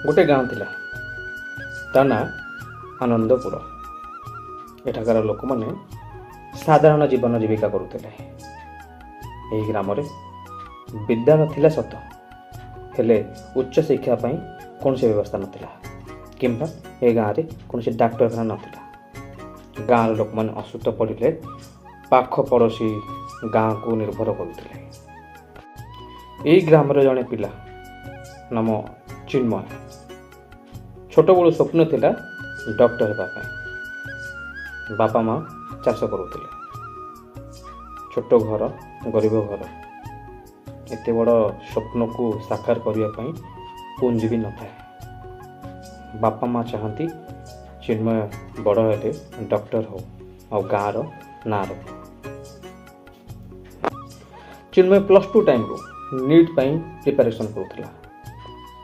गोटे गाँ थिला ता ना आनंदपुर। एठाकार लोक माने साधारण जीवन जीविका करुले। यही ग्राम विद्या नथिला सत, हेले उच्च शिक्षा पाई कौन सी व्यवस्था नथिला किंबा ए गाँव में कौन सी डाक्तरखाना नथिला। गाँव लोक मैंने असुस्थ पड़े पाख पड़ोशी गाँव को निर्भर करुले। यही ग्राम जड़े पिला नाम चिन्मय छोट बड़ू स्वप्न थिला डॉक्टर होगा। बापा माँ चाष करुले। छोट घर गरीब घर एते बड़ स्वप्न को साकार करने पुंजी भी न थाए। बापा माँ चाहती चिन्मय बड़ हेले डॉक्टर हो और गाँव ना रो। चिन्मय +2 टाइम रो नीट पाई प्रिपरेशन करुला।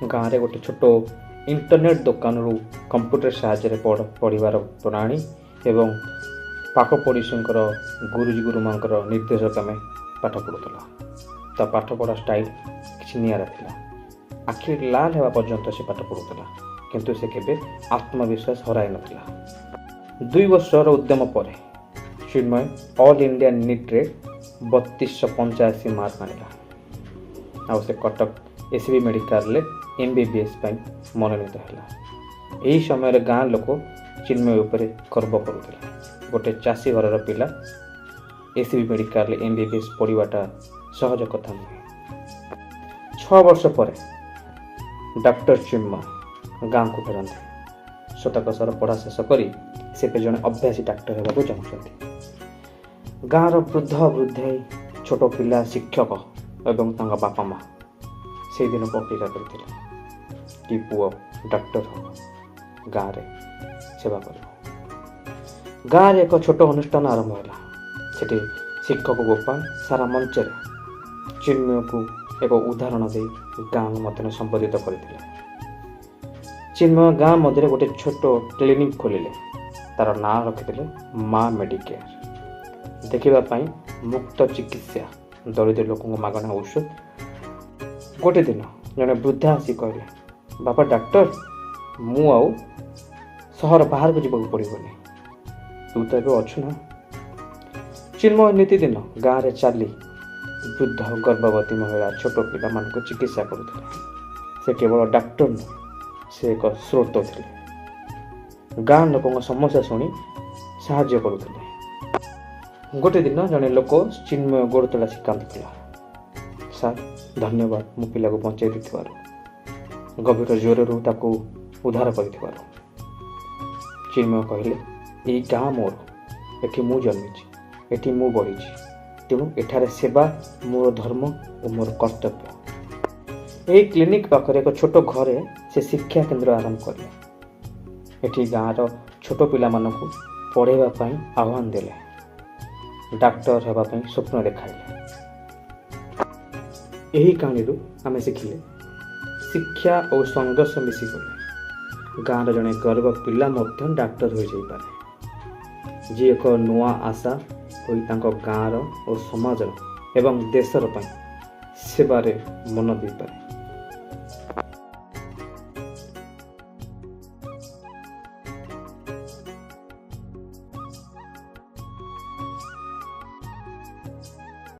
गाँव में गोटे छोट इंटरनेट दुकान रू कंप्यूटर साहाय्य पढ़ार प्रणाली एवं पाख पड़ोशी गुरुजी गुरुमा निर्देशक में पाठ पढ़ुला। ता पाठ पढ़ा स्टाइल किसी निरा थिला। आखि लाल होगा पर्यंत से पाठ पढ़ुला किंतु से केबे आत्मविश्वास हराई नथिला। 2 वर्षर उद्यम पर चिन्मय ऑल इंडिया नीट रे 3285 मार्क आनिला। आ से कटक एसबी मेडिकल ले एमबीबीएस मनोनीत है। यही समय गाँ लोक चिन्मय उपर गर्व करुले। गोटे चाषी घर पिला एसबी मेडिकल एमबीबीएस पढ़ाटा सहज कथा नुहे। 6 वर्ष पर डॉक्टर चिन्मय गाँव को फेरती। शतकसर पढ़ा शेष करी से जड़े अभ्यासी डाक्टर होगा चाहते। गाँव वृद्ध वृद्धाई छोट पिला शिक्षक एवं बापा माँ से दिन को अपेक्षा करते कि पुओ डॉक्टर हो गाँव में सेवा कर। गाँव में एक छोट अनुष्ठान आरंभ है। सेठी शिक्षक गोपाल सारा मंच चिन्मय को एक उदाहरण दे गाँव मध्य संबोधित करते। चिन्मय गाँव मध्य गोटे छोट क्लिनिक खोलिले। तार ना रखिले माँ मेडिकेयर। देखापी मुक्त चिकित्सा दरिद्र लोक मागणा औषध। गोटे दिन जड़े वृद्धा आसी कहले बापा डॉक्टर मु आउ सहर बाहर को जीवा पड़ोनी तू तो ये अच्छु ना। चिन्मय नीति दिन गाँव में चली वृद्ध गर्भवती महिला छोट पिला मान को चिकित्सा करुले। से केवल डॉक्टर नुह से एक स्रोत थे। गाँ लोक समस्या शुणी साहाय्य करुले। गोटे दिन जड़े लोक चिन्मय गोड़ तला शिकांत सार धन्यवाद मो पिला को बचाई देथिबारु गभीर ज्वररू ताकू उद्धार कर। चिन्मय कहले ये गाँ मोर एठी मु जन्मी एठी मु बढ़ी तेणु एठारे सेवा मोर धर्म और मोर कर्तव्य। यही क्लिनिक पाखरे एक छोट घरे से शिक्षा केन्द्र आरंभ कले। एठी गाँव छोट पिला मानकू पढ़ेवा पई आह्वान देले। डाक्टर होगा स्वप्न देखाइले। यही कहानी आम शिखिले शिक्षा और संघर्ष मिसिगले गाँव जड़े गरीब पिला डाक्टर हो जाए जी एक नुआ आशा हो गाँव और समाज एवं देशर सेवारे मन दे पारे।